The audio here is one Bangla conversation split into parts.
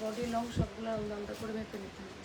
বডি লং সবগুলো আলাদা আলাদা করে মেপে নিতে হবে।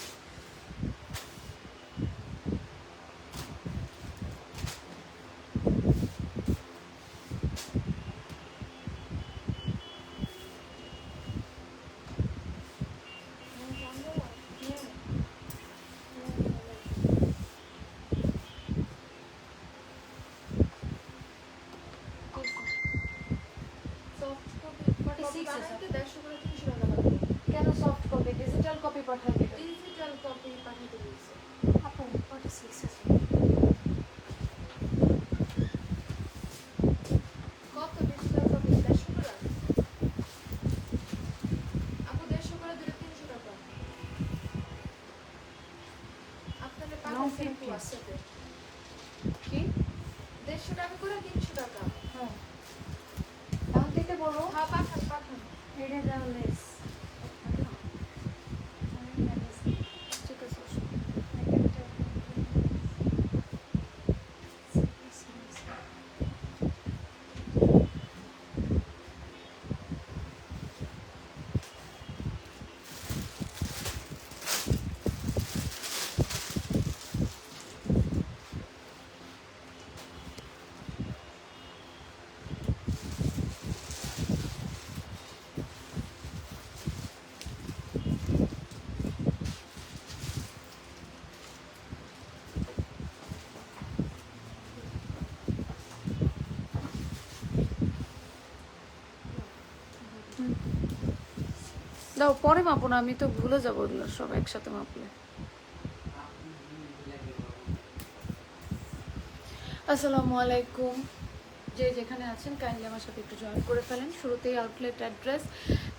কেন সফট কপি? ডিজিটাল কপি পাঠাবে। ডিজিটাল কপি পাঠাতে দিয়েছে আপু 46 আছে। কত ডিজিটাল কপি 150 করে আপু 150 করে দিলে 300 টাকা আপনাদের পাঠাচ্ছেন হোয়াটসঅ্যাপে কি 150 টাকা করে 300 টাকা হ্যাঁ তাহলে দিতে বলো। হ্যাঁ পাঠান পাঠান এটা দাও লেস। ঠিক আছে দাও পরে মাপো না, আমি তো ভুলে যাবো ওগুলো সব একসাথে মাপলে। আসসালামু আলাইকুম, যে যেখানে আছেন কাইন্ডলি আমার সাথে একটু জয়েন করে ফেলেন। শুরুতেই outlet address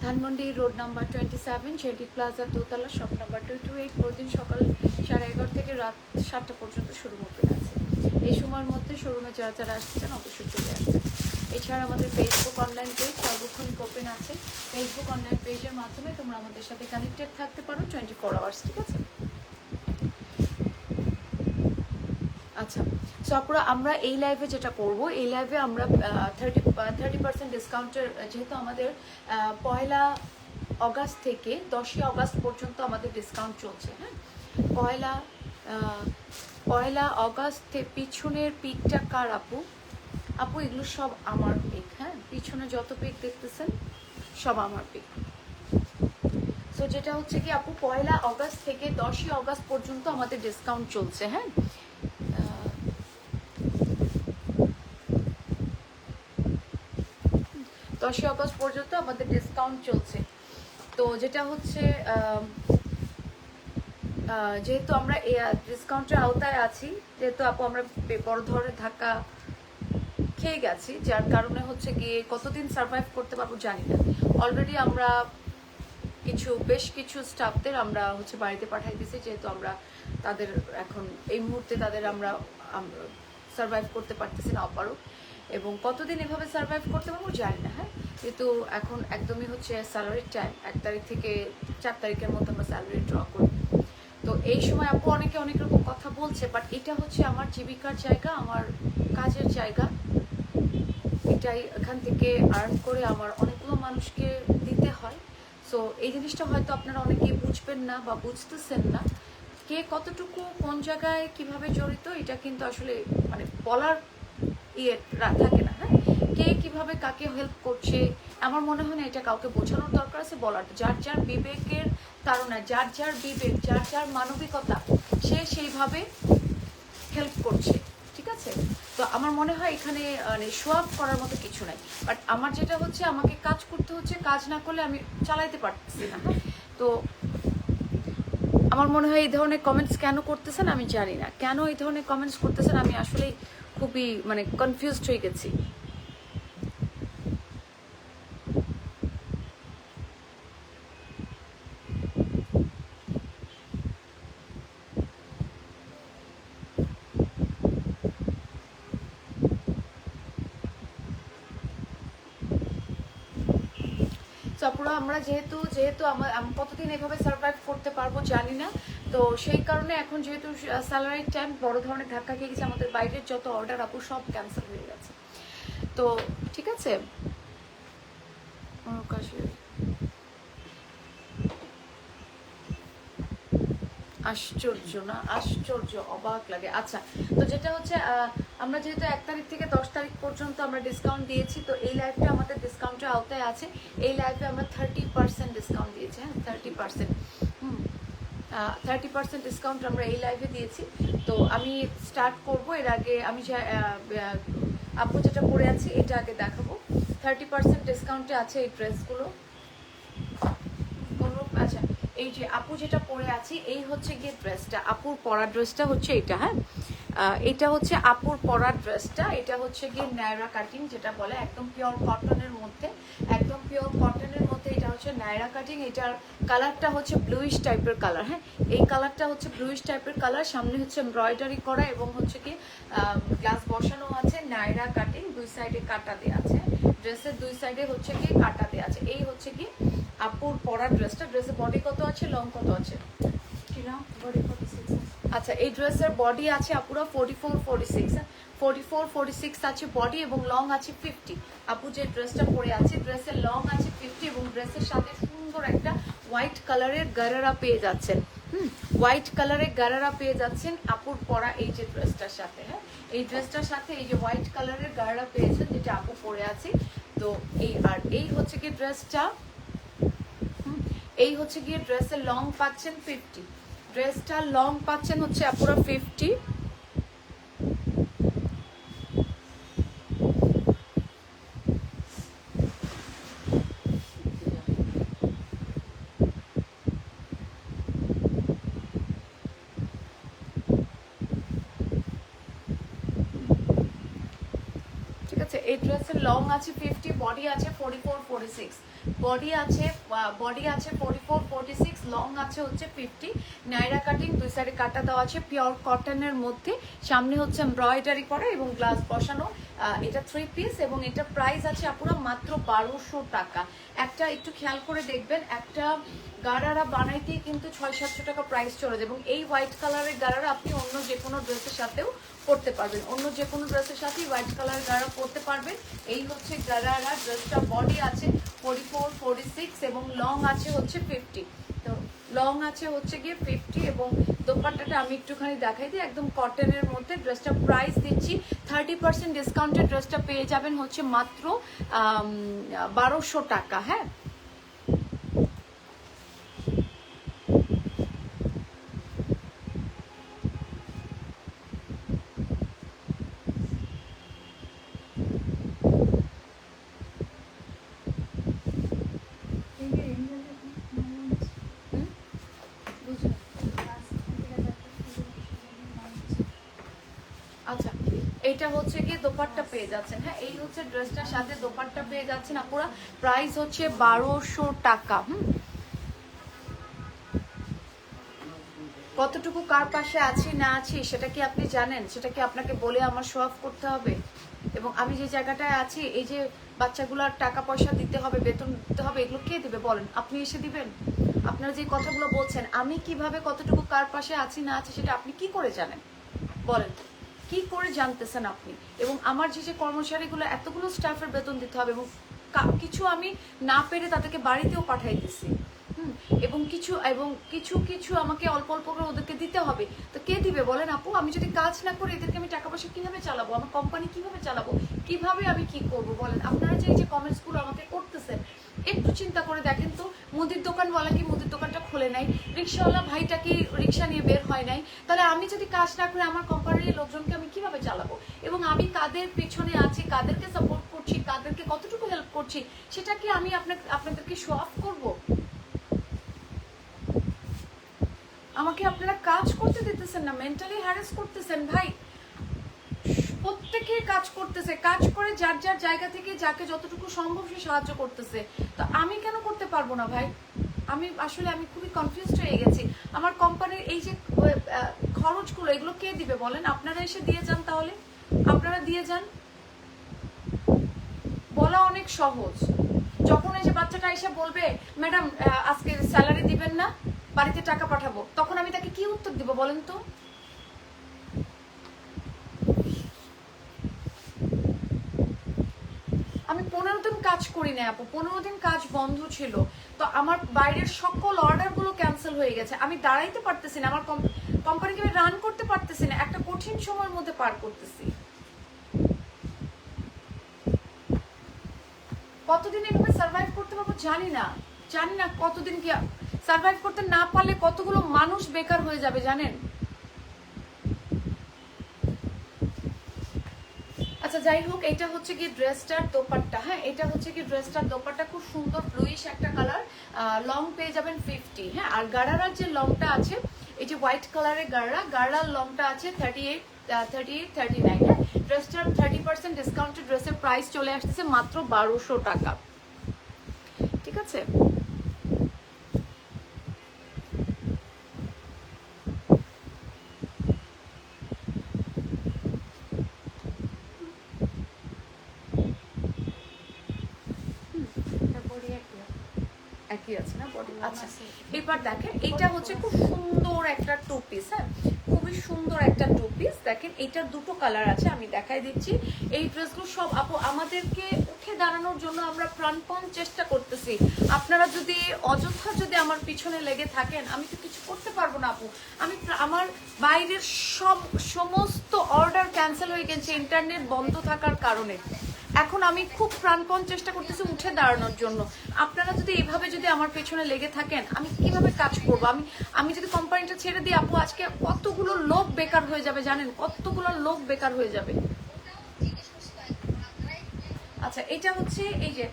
Dhanmondi road number 27, JD plaza দোতলা, শপ নাম্বার 228। প্রতিদিন সকাল 11:30 থেকে রাত 7টা পর্যন্ত শোরুম ওপেন আছে। এই সময়ের মধ্যে শোরুমে যারা যারা আসছেন অবশ্যই চলে আসবেন। এছাড়া আমাদের ফেসবুক অনলাইন পেজ সর্বক্ষণ ওপেন আছে। ফেসবুক অনলাইন পেজের মাধ্যমে তোমরা আমাদের সাথে কানেক্টেড থাকতে পারো 24 আওয়ার্স, ঠিক আছে? আচ্ছা, সো আপুরা আমরা এই লাইভে যেটা করব, এই লাইভে আমরা 30% ডিসকাউন্টের, যেহেতু আমাদের 1 আগস্ট থেকে 10 আগস্ট পর্যন্ত আমাদের ডিসকাউন্ট চলছে। হ্যাঁ, পয়লা আগস্ট পিছনের পিকটা কার আপু? আপু এগুলো সব আমার পিক। হ্যাঁ, পিছনে যত পিক দেখতেছেন সব আমার পিক। সো যেটা হচ্ছে কি আপু, 1 আগস্ট থেকে 10 আগস্ট পর্যন্ত আমাদের ডিসকাউন্ট চলছে। হ্যাঁ, 10 আগস্ট পর্যন্ত আমাদের ডিসকাউন্ট চলছে। তো যেটা হচ্ছে যেহেতু আমরা এই ডিসকাউন্টের আওতায় আছি, যেহেতু আপু আমরা বড় ধরনের ধাক্কা খেয়ে গেছি, যার কারণে হচ্ছে গিয়ে কতদিন সার্ভাইভ করতে পারবো জানি না। অলরেডি আমরা বেশ কিছু স্টাফদের আমরা হচ্ছে বাড়িতে পাঠিয়ে দিয়েছি, যেহেতু আমরা তাদের এখন এই মুহূর্তে তাদের আমরা সার্ভাইভ করতে পারতেছি না অপারও। এবং কতদিন এভাবে সার্ভাইভ করতে পারবো জানি না। হ্যাঁ, কিন্তু এখন একদমই হচ্ছে স্যালারির টাইম, 1 তারিখ থেকে 4 তারিখের মধ্যে আমরা স্যালারি ড্র করি। তো এই সময় আপু অনেকে অনেক রকম কথা বলছে, বাট এটা হচ্ছে আমার জীবিকার জায়গা, আমার কাজের জায়গা। এটাই, এখান থেকে আর্ন করে আমার অনেকগুলো মানুষকে দিতে হয়। সো এই জিনিসটা হয়তো আপনারা অনেকেই বুঝবেন না বা বুঝতেছেন না, কে কতটুকু কোন জায়গায় কিভাবে জড়িত, এটা কিন্তু আসলে মানে বলার থাকে না। হ্যাঁ, কে কিভাবে কাকে হেল্প করছে, আমার মনে হয় না এটা কাউকে বোঝানোর দরকার আছে, বলার। যার যার বিবেকের তাড়না, যার যার বিবেক, যার যার মানবিকতা, সে সেইভাবে হেল্প করছে, ঠিক আছে? তো আমার মনে হয় এখানে মানে শো আপ করার মতো কিছু নাই। বাট আমার যেটা হচ্ছে, আমাকে কাজ করতে হচ্ছে, কাজ না করলে আমি চালাইতে পারতেছি না। তো আমার মনে হয় এই ধরনের কমেন্টস কেন করতেছেন আমি জানি না, কেন এই ধরনের কমেন্টস করতেছেন আমি আসলে খুবই মানে কনফিউজড হয়ে গেছি। তারপরে আমরা যেহেতু আমার কতদিন এভাবে সার্ভাইভ করতে পারবো জানি না। তো সেই কারণে এখন যেহেতু স্যালারির টাইম, বড় ধরনের ধাক্কা খেয়ে গেছে, আমাদের বাইরের যত অর্ডার আপু সব ক্যান্সেল হয়ে গেছে। তো ঠিক আছে, আশ্চর্য না, আশ্চর্য, অবাক লাগে। আচ্ছা, তো যেটা হচ্ছে আমরা যেহেতু 1 তারিখ থেকে 10 তারিখ পর্যন্ত আমরা ডিসকাউন্ট দিয়েছি, তো এই লাইভটা আমাদের ডিসকাউন্টের আওতায় আছে। এই লাইভে আমরা 30% ডিসকাউন্ট দিয়েছি, হ্যাঁ 30%। 30% ডিসকাউন্ট আমরা এই লাইভে দিয়েছি। তো আমি স্টার্ট করব, এর আগে আমি যে আপু যেটা পরে আছি এটা আগে দেখাবো। 30% ডিসকাউন্টে আছে এই ড্রেসগুলো। আচ্ছা, এই যে আপু যেটা পরে আছি এই হচ্ছে গিয়ে ড্রেসটা, আপুর পরা ড্রেসটা হচ্ছে এটা, হ্যাঁ এটা হচ্ছে আপুর পরা ড্রেসটা। এটা হচ্ছে গিয়ে নায়রা কাটিং যেটা বলে, একদম পিওর কটনের মধ্যে, একদম পিওর কটনের মধ্যে এটা হচ্ছে নায়রা কাটিং। এটার কালারটা হচ্ছে ব্লুইশ টাইপের কালার, হ্যাঁ এই কালারটা হচ্ছে ব্লুইশ টাইপের কালার। সামনে হচ্ছে এমব্রয়ডারি করা এবং হচ্ছে কি গ্লাস বসানো আছে, নায়রা কাটিং, দুই সাইডে কাটা দেওয়া আছে, ড্রেসের দুই সাইডে হচ্ছে কি কাটা দেওয়া আছে। এই হচ্ছে কি আপুর পরা ড্রেসটা। ড্রেসের বডি কত আছে, লং কত আছে? বডি 46 আচ্ছা, এই ড্রেসের বডি আছে আপুরা 44-46 আছে বডি, এবং লং আছে 50। আপু যে ড্রেসটা পরে আছে ড্রেসের লং আছে 50 এবং ড্রেসের সাথে সুন্দর একটা হোয়াইট কালারের গারারা পেয়ে যাচ্ছেন। হোয়াইট কালারের গারারা পেয়ে যাচ্ছেন আপুর পরা এই যে ড্রেসটার সাথে, হ্যাঁ এই ড্রেসটার সাথে এই যে হোয়াইট কালারের গারারা পেয়েছেন যেটা আপু পরে আছে। তো এই আর এই হচ্ছে কি ড্রেসটা, এই হচ্ছে গিয়ে ড্রেসের লং পাচ্ছেন 50, ড্রেসটা লং পাচ্ছেন হচ্ছে আপুরা 50। ঠিক আছে, এই ড্রেসের লং আছে 50, বডি আছে 44-46, বডি আছে 44-46, লং আছে হচ্ছে 50। নাইরা কাটিং, দুই সাইডে কাটা দেওয়া আছে, পিওর কটনের মধ্যে, সামনে হচ্ছে এমব্রয়ডারি করা এবং গ্লাস বসানো। এটা 3 পিস এবং এটা প্রাইস আছে আপুরা মাত্র 1200 টাকা। একটা একটু খেয়াল করে দেখবেন, একটা গারারা বানাইতেই কিন্তু 600-700 টাকা প্রাইস চলে যায়, এবং এই হোয়াইট কালারের গারারা আপনি অন্য যে কোনো ড্রেসের সাথেও পরতে পারবেন, অন্য যে কোনো ড্রেসের সাথে হোয়াইট কালার গারারা পরতে পারবেন। এই হচ্ছে গারারা ড্রেসটা, বডি আছে 44-46 এবং লং আছে হচ্ছে 50। তো লং আছে হচ্ছে গিয়ে 50 এবং দোপাট্টাটা আমি একটুখানি দেখাই দিই, একদম কটনের মধ্যে। ড্রেসটা প্রাইস দিচ্ছি 30% ডিসকাউন্টের ড্রেসটা পেয়ে যাবেন হচ্ছে মাত্র 1200 টাকা, হ্যাঁ আচ্ছা, এটা হচ্ছে গিয়ে দোপাট্টা পেয়ে যাচ্ছেন, হ্যাঁ এই হচ্ছে ড্রেসটার সাথে দোপাট্টা পেয়ে যাচ্ছেন আপুরা, প্রাইস হচ্ছে 1200 টাকা। কতটুকু কার পাশে আছি না আছি সেটা কি আপনি জানেন? সেটা কি আপনাকে বলে আমার শো অফ করতে হবে? এবং আমি যে জায়গাটায় আছি, এই যে বাচ্চাগুলোর টাকা পয়সা দিতে হবে, বেতন দিতে হবে, এগুলো কে দিবে বলেন? আপনি এসে দিবেন? আপনারা যে কথাগুলো বলছেন, আমি কিভাবে কতটুকু কার পাশে আছি না আছি সেটা আপনি কি করে জানেন বলেন? কি করে জানতেছেন আপনি? এবং আমার যে যে কর্মচারীগুলো, এতগুলো স্টাফের বেতন দিতে হবে, এবং কিছু আমি না পেরে তাদেরকে বাড়িতেও পাঠাই দিছি, এবং কিছু কিছু আমাকে অল্প অল্প করে ওদেরকে দিতে হবে। তো কে দিবে বলেন আপু? আমি যদি কাজ না করি এদেরকে আমি টাকা পয়সা কিভাবে চালাবো? আমার কোম্পানি কিভাবে চালাবো? কিভাবে আমি কি করব বলেন? আপনারা যে এই যে কমেন্টসগুলো আমাকে করতেছেন, একটু চিন্তা করে দেখেন তো, মুদির দোকানওয়ালা কি মুদির দোকানটা খুলে নাই? রিক্সাওয়ালা ভাইটা কি রিক্সা নিয়ে বের হয় নাই? তাহলে আমি যদি কাজ না করে আমার কোম্পানির লোকজনকে আমি কিভাবে চালাবো? এবং আমি কাদের পিছনে আছি, কাদেরকে সাপোর্ট করছি, কাদেরকে কতটুকু হেল্প করছি, সেটা কি আমি আপনাদেরকে শো অফ করবো? আমাকে আপনারা কাজ করতে দিতেছেন না, মেন্টালি হ্যারাস করতেছেন ভাই। প্রত্যেকে কাজ করতেছে, কাজ করে যার যার জায়গা থেকে যাকে যতটুকু সম্ভব সে সাহায্য করতেছে। তো আমি কেন করতে পারবো না ভাই? আমি খুবই কনফিউজড হয়ে গেছি। আমার কোম্পানির এই যে খরচগুলো, এগুলো কে দিবে বলেন? আপনারা এসে দিয়ে যান, তাহলে আপনারা দিয়ে যান। বলা অনেক সহজ, যখন এই যে বাচ্চাটা এসে বলবে ম্যাডাম আজকে স্যালারি দিবেন না, বাড়িতে টাকা পাঠাবো, তখন আমি তাকে কি উত্তর দিব বলেন তো? আমি 15 দিন কাজ কাজ করি না আপু, 15 দিন কাজ বন্ধ ছিল। তো আমার বাইরের সকল অর্ডারগুলো ক্যান্সেল হয়ে গেছে, আমি দাঁড়াইতে পারতেছি না, আমার কোম্পানিকে আমি রান করতে পারতেছি না, একটা কঠিন সময়ের মধ্যে পার করতেছি। কতদিন এভাবে সার্ভাইভ করতে পারবো জানি না, জানি না কতদিন কি সার্ভাইভ করতে না পারলে কতগুলো মানুষ বেকার হয়ে যাবে জানেন। আচ্ছা যাই হোক, এটা হচ্ছে কি ড্রেসটার দোপাট্টা। হ্যাঁ, এটা হচ্ছে কি ড্রেসটার দোপাট্টা, খুব সুন্দর ব্লুইশ একটা কালার, লং পেয়ে যাবেন 50। হ্যাঁ, আর গাড়ারার যে লংটা আছে, এই যে হোয়াইট কালারের গাড়ার লংটা আছে 38, 39। হ্যাঁ, ড্রেসটার 30% ডিসকাউন্টেড ড্রেসের প্রাইস চলে আসতেছে মাত্র 1200 টাকা। ঠিক আছে, একই আছে না বডি। আচ্ছা এবার দেখেন, এটা হচ্ছে খুব সুন্দর একটা টু পিস। হ্যাঁ, খুবই সুন্দর একটা টু পিস। দেখেন এইটার দুটো কালার আছে, আমি দেখাই দিচ্ছি। এই ড্রেসগুলো সব আপু আমাদেরকে উঠে দাঁড়ানোর জন্য আমরা প্রাণপণ চেষ্টা করতেছি। আপনারা যদি অযথা যদি আমার পিছনে লেগে থাকেন, আমি তো কিছু করতে পারবো না আপু। আমার বাইরের সমস্ত অর্ডার ক্যান্সেল হয়ে গেছে ইন্টারনেট বন্ধ থাকার কারণে। এখন আমি খুব প্রাণপণ চেষ্টা করতেছি উঠে দাঁড়ানোর জন্য। আপনারা যদি এভাবে যদি আমার পেছনে লেগে থাকেন, আমি কিভাবে কাজ করবো? আমি যদি কোম্পানিটা ছেড়ে দিই আপু, আজকে কতগুলো লোক বেকার হয়ে যাবে জানেন, কতগুলো লোক বেকার হয়ে যাবে। আচ্ছা এটা হচ্ছে এই যে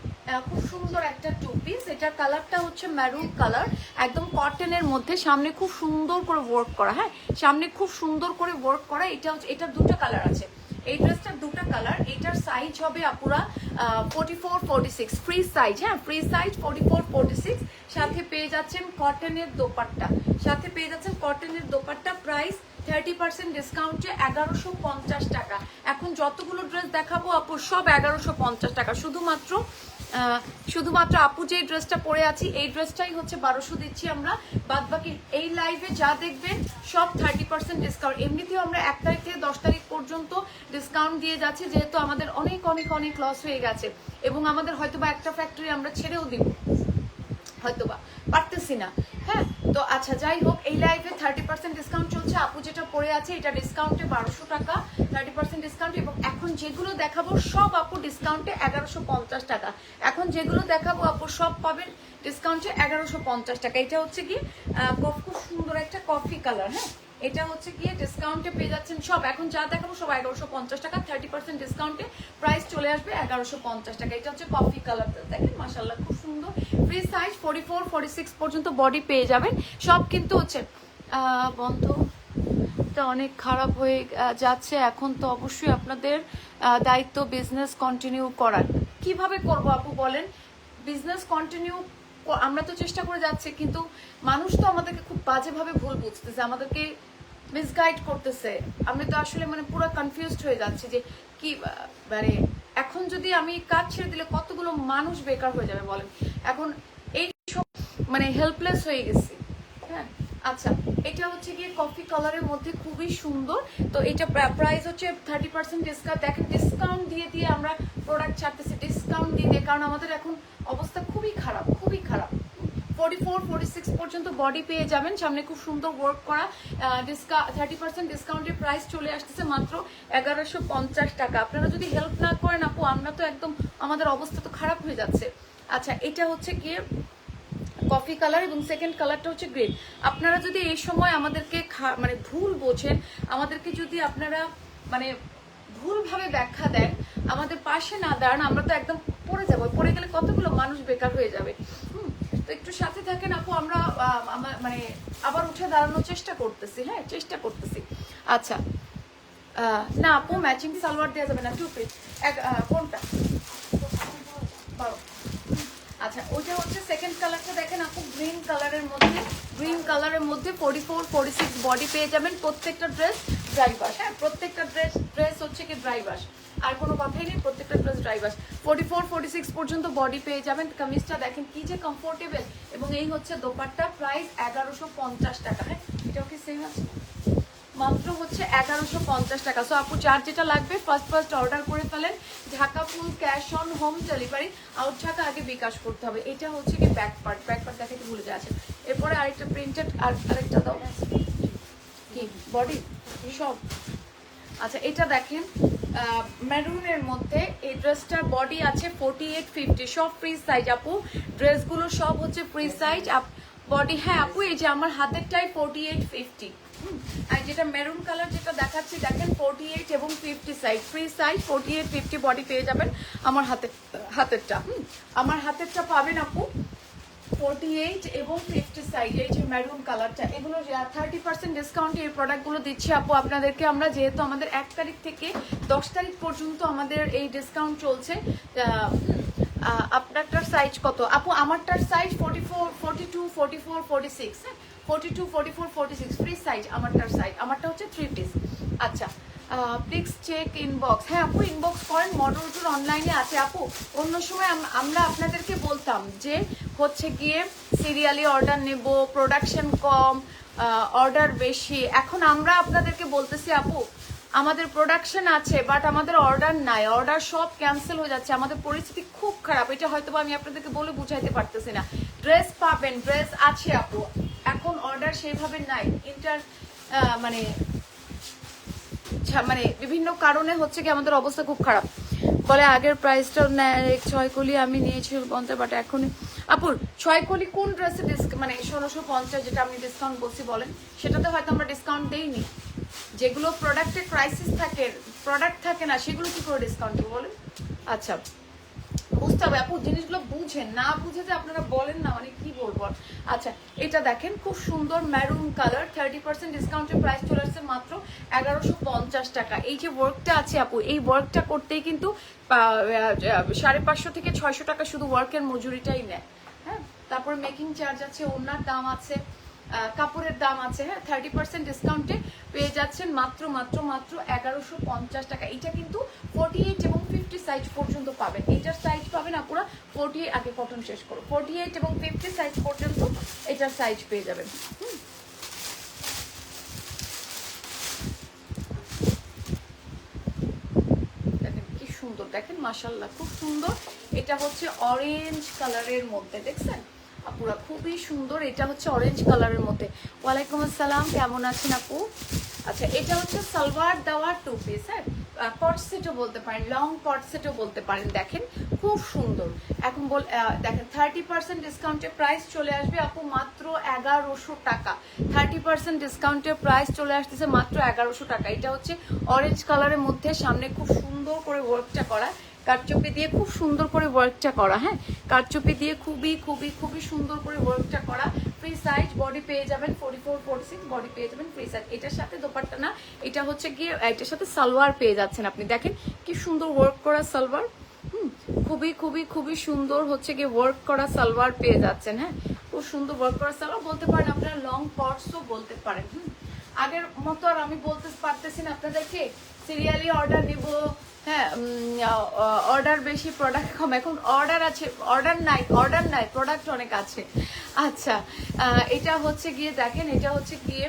খুব সুন্দর একটা টু পিস, এটার কালারটা হচ্ছে ম্যারুন কালার, একদম কটনের মধ্যে, সামনে খুব সুন্দর করে ওয়ার্ক করা। হ্যাঁ, সামনে খুব সুন্দর করে ওয়ার্ক করা। এটা হচ্ছে, এটার দুটো কালার আছে, এই ড্রেসটার দুটো কালার। এটার সাইজ হবে আপুরা 44-46 ফ্রি সাইজ। হ্যাঁ, ফ্রি সাইজ 44-46। সাথে পেয়ে যাচ্ছেন কটনের দোপাট্টা, সাথে পেয়ে যাচ্ছেন কটনের দোপাট্টা। প্রাইস 30% ডিসকাউন্টে 1150 টাকা। এখন যতগুলো ড্রেস দেখাবো আপু সব 1150 টাকা। শুধুমাত্র আপু যে ড্রেসটা পরে আছি এই ড্রেসটাই হচ্ছে 1200 দিচ্ছি আমরা। বাদ বাকি এই লাইভে যা দেখবেন সব 30% ডিসকাউন্ট। এমনিতেও আমরা 1 তারিখ থেকে 10 তারিখ পর্যন্ত ডিসকাউন্ট দিয়ে যাচ্ছি, যেহেতু আমাদের অনেক অনেক অনেক লস হয়ে গেছে এবং আমাদের হয়তোবা একটা ফ্যাক্টরি আমরা ছেড়েও দিব, হয়তোবা পারতেছি না। হ্যাঁ, তো আচ্ছা যাই হোক, এই লাইভে 30% ডিসকাউন্ট চলছে। আপু যেটা পরে আছে এটা ডিসকাউন্টে 1200 টাকা, 30% ডিসকাউন্ট। এবং এখন যেগুলো দেখাবো সব আপু ডিসকাউন্টে 1150 টাকা। এখন যেগুলো দেখাবো আপু সব পাবেন ডিসকাউন্টে 1150 টাকা। এটা হচ্ছে কি খুব সুন্দর একটা কফি কালার। হ্যাঁ, এটা হচ্ছে গিয়ে ডিসকাউন্টে পেয়ে যাচ্ছেন সব, এখন যা দেখাবো সব 1150 টাকা। 30% ডিসকাউন্টে প্রাইস চলে আসবে 1150 টাকা। এটা হচ্ছে কফি কালার, দেখেন মাশাআল্লাহ খুব সুন্দর। ফ্রি সাইজ 44-46 পর্যন্ত বডি পেয়ে যাবেন সব। কিন্তু হচ্ছে বন্ধ তো অনেক খারাপ হয়ে যাচ্ছে। এখন তো অবশ্যই আপনাদের দায়িত্ব বিজনেস কন্টিনিউ করার। কিভাবে করব আপু বলেন? বিজনেস কন্টিনিউ আমরা তো চেষ্টা করে যাচ্ছি, কিন্তু মানুষ তো আমাদেরকে খুব বাজেভাবে ভুল বুঝতেছে, আমাদেরকে মিসগাইড করতেছে। আমি তো আসলে মানে পুরো কনফিউজড হয়ে যাচ্ছি যে কি মানে এখন যদি আমি কাজ ছেড়ে দিলে কতগুলো মানুষ বেকার হয়ে যাবে বলেন। এখন এই সব মানে হেল্পলেস হয়ে গেছি। হ্যাঁ, আচ্ছা এটা হচ্ছে গিয়ে কফি কালারের মধ্যে খুবই সুন্দর। তো এটা প্রাইস হচ্ছে 30% ডিসকাউন্ট। দেখেন ডিসকাউন্ট দিয়ে দিয়ে আমরা প্রোডাক্ট ছাড়তেছি, ডিসকাউন্ট দিয়ে দিয়ে, কারণ আমাদের এখন অবস্থা খুবই খারাপ, খুবই খারাপ। 44-46 পর্যন্ত বডি পেয়ে যাবেন, সামনে খুব সুন্দর ওয়ার্ক করা। 30% ডিসকাউন্টের প্রাইস চলে আসতেছে মাত্র 1150 টাকা। আপনারা যদি হেল্প না করেন আপু, আমরা তো একদম আমাদের অবস্থা তো খারাপ হয়ে যাচ্ছে। আচ্ছা এটা হচ্ছে গিয়ে কফি কালার এবং সেকেন্ড কালারটা হচ্ছে গ্রিন। আপনারা যদি এই সময় আমাদেরকে মানে ভুল বোঝেন, আমাদেরকে যদি আপনারা মানে ভুলভাবে ব্যাখ্যা দেন, আমাদের পাশে না দাঁড়ান, আমরা তো একদম পড়ে যাবো। পড়ে গেলে কতগুলো মানুষ বেকার হয়ে যাবে। তো একটু সাথে থাকেন আপু, আমরা মানে আবার উঠে দাঁড়ানোর চেষ্টা করতেছি। হ্যাঁ, চেষ্টা করতেছি। আচ্ছা না আপু ম্যাচিং সালোয়ার দেওয়া যাবে না, টু পিস কোনটা? আচ্ছা ওইটা হচ্ছে সেকেন্ড কালারটা। দেখেন আপু গ্রিন কালারের মধ্যে 44-46 বডি পেয়ে যাবেন। প্রত্যেকটা ড্রেস ড্রাই ওয়াশ। হ্যাঁ, প্রত্যেকটা ড্রেস হচ্ছে কি ড্রাই ওয়াশ, আর কোনো কথাই নেই, প্রত্যেকটা ড্রেস ড্রাই ওয়াশ। 44-46 পর্যন্ত বডি পেয়ে যাবেন। কামিজটা দেখেন কি যে কমফোর্টেবল, এবং এই হচ্ছে দোপাট্টা। প্রাইস 1150 টাকা। হ্যাঁ, এটাও কি সেম আছে? মাত্র হচ্ছে 1150 টাকা। সো আপু যার যেটা লাগবে ফার্স্ট অর্ডার করে ফেলেন। Dhaka full cash on home delivery, out Dhaka আগে বিকাশ করতে হবে। এটা হচ্ছে কি ব্যাক পার্ট দেখাতে ভুলে যাচ্ছে। এরপরে আরেকটা প্রিন্টেড আরেকটা দাও, কি বডি সব। আচ্ছা এটা দেখেন মেরুনের মধ্যে এই ড্রেসটার বডি আছে 48-50, সব ফ্রি সাইজ আপু। ড্রেসগুলো সব হচ্ছে ফ্রি সাইজ বডি। হ্যাঁ আপু এই যে আমার হাতেরটাই 48-50, আর যেটা মেরুন কালার যেটা দেখাচ্ছি দেখেন 48 এবং 50 সাইজ, ফ্রি সাইজ 48-50 বডি পেয়ে যাবেন। আমার হাতেরটা আমার হাতেরটা পাবেন আপু 48 এবং 50 সাইজ। এই যে মেরুন কালারটা, এগুলো 30% ডিসকাউন্টে এই প্রোডাক্টগুলো দিচ্ছি আপু আপনাদেরকে আমরা, যেহেতু আমাদের 1 তারিখ থেকে 10 তারিখ পর্যন্ত আমাদের এই ডিসকাউন্ট চলছে। আপনারটার সাইজ কত আপু? আমারটার সাইজ 44, 42, 44, 46, হ্যাঁ 42, 44, 46 ফ্রি সাইজ আমারটার সাইজ। আমারটা হচ্ছে 3 পিস। আচ্ছা প্লিজ চেক ইনবক্স। হ্যাঁ আপু ইনবক্স করেন, মডেলগুলো অনলাইনে আছে আপু। অন্য সময় আমরা আপনাদেরকে বলতাম যে হচ্ছে গিয়ে সিরিয়ালি অর্ডার নেব, প্রোডাকশন কম, অর্ডার বেশি। এখন আমরা আপনাদেরকে বলতেছি আপু আমাদের প্রোডাকশন আছে বাট আমাদের অর্ডার নাই, অর্ডার সব ক্যান্সেল হয়ে যাচ্ছে, আমাদের পরিস্থিতি খুব খারাপ। এটা হয়তো আমি আপনাদেরকে বলে বুঝাইতে পারতেছি না। ড্রেস পাবেন, ড্রেস আছে আপু, এখন অর্ডার সেইভাবে নাই। মানে বিভিন্ন কারণে হচ্ছে কি আমাদের অবস্থা খুব খারাপ। বলে আগের প্রাইসটা 6 কলি আমি নিয়েছি 50, বাট এখন আপুর 6 কলি কোন ড্রেসে মানে 1650 যেটা আমি ডিসকাউন্ট বলছি বলেন, সেটাতে হয়তো আমরা ডিসকাউন্ট দেইনি। যেগুলো প্রোডাক্টে ক্রাইসিস থাকে, প্রোডাক্ট থাকে না, সেগুলো কি করে ডিসকাউন্ট দেবো বলেন? আচ্ছা বুঝতে হবে আপু, জিনিসগুলো বুঝেন, না বুঝে যে আপনারা বলেন না, মানে কি বলবো। আচ্ছা এটা দেখেন খুব সুন্দর মেরুন কালার, 30% ডিসকাউন্টের প্রাইস চলে আসছে মাত্র 1150 টাকা। এই যে ওয়ার্কটা আছে আপু, এই ওয়ার্কটা করতেই কিন্তু 550 থেকে 600 টাকা শুধু ওয়ার্কের মজুরিটাই নেয়। হ্যাঁ তারপরে মেকিং চার্জ আছে, ওনার দাম আছে, কাপড়ের দাম আছে। হ্যাঁ 30% ডিসকাউন্টে পেয়ে যাচ্ছেন মাত্র 1150 টাকা। এটা কিন্তু 48 এবং 50 সাইজ পর্যন্ত পাবেন। এটার সাইজ পাবেন আপুরা 48, আগে কটন শেষ করো, 48 এবং 50 সাইজ পর্যন্ত এটার সাইজ পেয়ে যাবেন। দেখেন কি সুন্দর, দেখেন মাশাআল্লাহ খুব সুন্দর। এটা হচ্ছে অরেঞ্জ কালারের মধ্যে, দেখছেন আপুরা খুবই সুন্দর। এটা হচ্ছে অরেঞ্জ কালারের মধ্যে। ওয়ালাইকুম আসসালাম, কেমন আছেন আপু? আচ্ছা এটা হচ্ছে সালোয়ার দেওয়া 2 পিস, হ্যাঁ কট সেটও বলতে পারেন, লং কট সেটও বলতে পারেন। দেখেন খুব সুন্দর। এখন দেখেন 30% ডিসকাউন্টের প্রাইস চলে আসবে আপু মাত্র 1100 টাকা। 30% ডিসকাউন্টের প্রাইস চলে আসতেছে মাত্র 1100 টাকা। এটা হচ্ছে অরেঞ্জ কালারের মধ্যে, সামনে খুব সুন্দর করে ওয়ার্কটা করা, কারচুপি দিয়ে খুব সুন্দর করে ওয়ার্কটা করা। হ্যাঁ কারচুপি দিয়ে খুবই সুন্দর করে ওয়ার্কটা করা। ফ্রি সাইজ বডি পেয়ে যাবেন 44-46 বডি পেয়ে যাবেন ফ্রি সাইজ। এটার সাথে দোপাট্টা না, এটা হচ্ছে গিয়ে এটার সাথে সালোয়ার পেয়ে যাচ্ছেন আপনি। দেখেন কি সুন্দর ওয়ার্ক করা সালোয়ার, খুবই সুন্দর হচ্ছে গিয়ে ওয়ার্ক করা সালোয়ার পেয়ে যাচ্ছেন। হ্যাঁ খুব সুন্দর ওয়ার্ক করা সালোয়ার বলতে পারেন, আপনারা লং কটসও বলতে পারেন। আগের মতো আর আমি বলতে পারতেছি না আপনাদেরকে সিরিয়ালি অর্ডার নিব, হ্যাঁ অর্ডার বেশি প্রোডাক্ট কম। এখন অর্ডার আছে, অর্ডার নাই প্রোডাক্ট অনেক আছে। আচ্ছা এটা হচ্ছে গিয়ে দেখেন, এটা হচ্ছে গিয়ে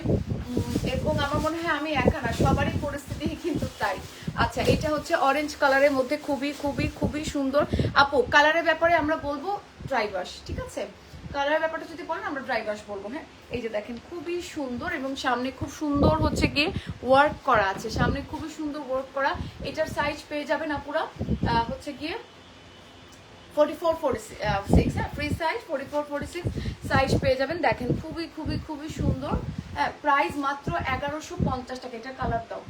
এবং আমার মনে হয় আমি একা না, সবারই পরিস্থিতি কিন্তু তাই। আচ্ছা এটা হচ্ছে অরেঞ্জ কালারের মধ্যে খুবই সুন্দর আপু। কালারের ব্যাপারে আমরা বলবো ড্রাই ওয়াশ, ঠিক আছে? কালারের ব্যাপারটা যদি বলেন আমরা ড্রাই ওয়াশ বলবো। হ্যাঁ এই যে দেখেন খুবই সুন্দর এবং সামনে খুব সুন্দর হচ্ছে গিয়ে ওয়ার্ক করা আছে, সামনে খুবই সুন্দর ওয়ার্ক করা। এটার সাইজ পেয়ে যাবেন আপুরা হচ্ছে গিয়ে 44-46, হ্যাঁ ফ্রি সাইজ 44-46 সাইজ পেয়ে যাবেন। দেখেন খুবই সুন্দর। হ্যাঁ প্রাইস মাত্র 1150 টাকা। এটা কালার দাও,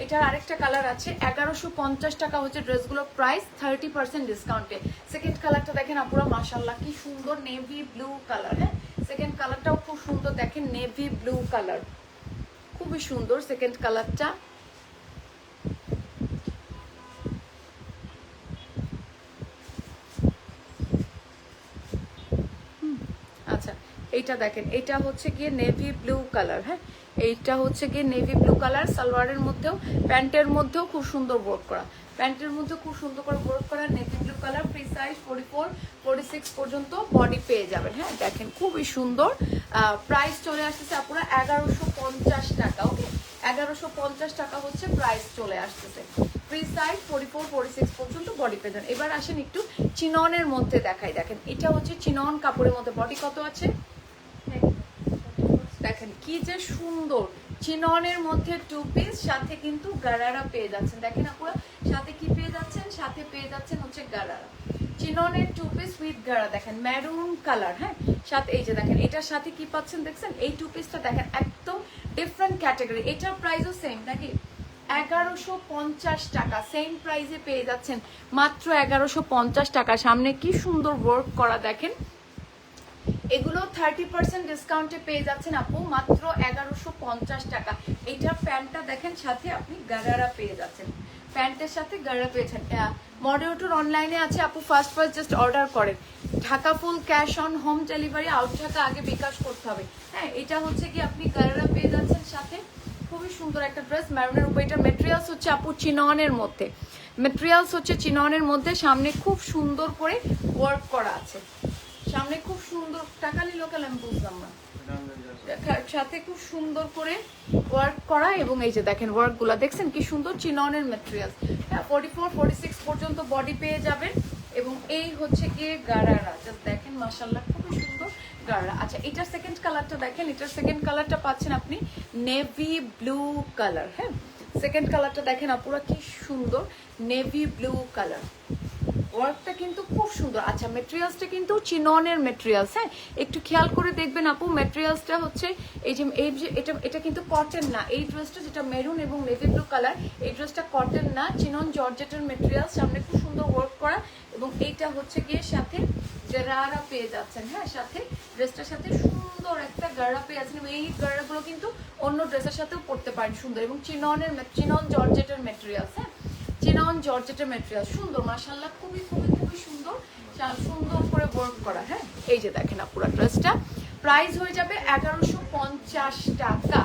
এটার আরেকটা কালার আছে। 1150 টাকা হচ্ছে ড্রেসগুলো প্রাইস 30% ডিসকাউন্টে। সেকেন্ড কালারটা দেখেন আপুরা মাশাআল্লাহ কি সুন্দর, নেভি ব্লু কালার। হ্যাঁ সেকেন্ড কালারটাও খুব সুন্দর, দেখেন নেভি ব্লু কালার, খুবই সুন্দর সেকেন্ড কালারটা। আচ্ছা এইটা দেখেন, এটা হচ্ছে গিয়ে নেভি ব্লু কালার। হ্যাঁ এইটা হচ্ছে গিয়ে নেভি ব্লু কালার, সালোয়ারের মধ্যেও প্যান্টের মধ্যেও খুব সুন্দর ওয়ার্ক করা, প্যান্টের মধ্যে খুব সুন্দর করে ওয়ার্ক করা navy blue colour. Free size 44-46 পর্যন্ত বডি পেয়ে যাবেন। হ্যাঁ দেখেন খুবই সুন্দর। প্রাইস চলে আসতেছে আপনারা 1150 টাকা। ওকে 1150 টাকা হচ্ছে প্রাইস চলে আসতেছে। ফ্রি সাইজ 44 46 পর্যন্ত বডি পেয়ে যান। এবার আসেন একটু চিননের মধ্যে দেখাই, দেখেন এটা হচ্ছে চিনন কাপড়ের মধ্যে, বডি কত আছে দেখেন কি যে সুন্দর, চিননের মধ্যে 2 পিস, সাথে কিন্তু গারারা পেয়ে যাচ্ছেন। দেখেন আপনারা সাথে কি পেয়ে যাচ্ছেন, সাথে পেয়ে যাচ্ছেন হচ্ছে গারারা, চিননের 2 পিস উইথ গারা, দেখেন ম্যারুন কালার। হ্যাঁ, সাথে এই যে দেখেন এটার সাথে কি পাচ্ছেন দেখছেন, এই 2 পিসটা দেখেন একদম ডিফারেন্ট ক্যাটাগরি। এটার প্রাইসও সেম নাকি 1150 টাকা, সেম প্রাইসে পেয়ে যাচ্ছেন মাত্র 1150 টাকা। সামনে কি সুন্দর ওয়ার্ক করা দেখেন, এগুলো 30% ডিসকাউন্টে পেয়ে যাচ্ছেন আপু মাত্র 1150 টাকা। এইটার প্যান্টটা দেখেন, সাথে আপনি গারারা পেয়ে যাচ্ছেন, প্যান্টের সাথে গারারা পেয়েছেন। মডেলটোর অনলাইনে আছে আপু, ফার্স্ট জাস্ট অর্ডার করেন। Dhaka full cash on home delivery, out Dhaka আগে বিকাশ করতে হবে। হ্যাঁ, এটা হচ্ছে কি আপনি গারারা পেয়ে যাচ্ছেন, সাথে খুবই সুন্দর একটা ড্রেস ম্যারুনের উপর। এটা মেটেরিয়ালস হচ্ছে আপু চিননের মধ্যে, মেটেরিয়ালস হচ্ছে চিননের মধ্যে, সামনে খুব সুন্দর করে ওয়ার্ক করা আছে, সামনে খুব সুন্দর, টাকা নিল কেন আমি বুঝলাম না, সাথে খুব সুন্দর করে ওয়ার্ক করা। এবং এই যে দেখেন ওয়ার্ক গুলা দেখছেন কি সুন্দর, চিননের মেটেরিয়াল। হ্যাঁ, 44 46 পর্যন্ত বডি পেয়ে যাবেন। এবং এই হচ্ছে গিয়ে গারারা, জাস্ট দেখেন মাশাআল্লাহ খুবই সুন্দর গারারা। আচ্ছা, এটার সেকেন্ড কালারটা দেখেন, এটার সেকেন্ড কালারটা পাচ্ছেন আপনি নেভি ব্লু কালার। হ্যাঁ, সেকেন্ড কালারটা দেখেন আপুরা কি সুন্দর, নেভি ব্লু কালার, ওয়ার্কটা কিন্তু খুব সুন্দর। আচ্ছা, মেটেরিয়ালসটা কিন্তু চিননের মেটেরিয়ালস। হ্যাঁ, একটু খেয়াল করে দেখবেন আপু, মেটেরিয়ালসটা হচ্ছে এই যে এটা কিন্তু কটন না। এই ড্রেসটা যেটা মেরুন এবং নেভি ব্লু কালার, এই ড্রেসটা কটন না, চিনন জর্জেটের মেটেরিয়াল, সামনে খুব সুন্দর ওয়ার্ক করা। এবং এইটা হচ্ছে গিয়ে সাথে গারারা পেয়ে যাচ্ছেন। হ্যাঁ, সাথে ড্রেসটার সাথে সুন্দর একটা গারা পেয়ে যাচ্ছেন। এবং এই গারাগুলো কিন্তু অন্য ড্রেসের সাথেও পরতে পারেন সুন্দর। এবং চিনন জর্জেটের মেটেরিয়ালস। হ্যাঁ, চিনন জর্জেটের মেটেরিয়াল সুন্দর মাশাআল্লাহ, খুবই খুবই খুবই সুন্দর, সুন্দর করে ওয়ার্ক করা। হ্যাঁ, এই যে দেখেন আপুরা ড্রেসটা প্রাইস হয়ে যাবে 1150 টাকা,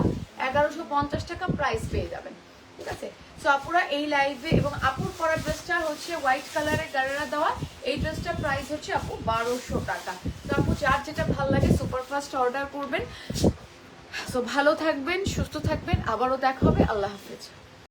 1150 টাকা প্রাইস পেয়ে যাবেন। ঠিক আছে, সো আপুরা এই লাইভে, এবং আপুর পরা ড্রেসটা হচ্ছে হোয়াইট কালারের গারারা দেওয়া, এই ড্রেসটার প্রাইস হচ্ছে আপু 1200 টাকা। তো আপু যার যেটা ভালো লাগে সুপারফাস্ট অর্ডার করবেন। সো ভালো থাকবেন, সুস্থ থাকবেন, আবারও দেখা হবে, আল্লাহ হাফেজ।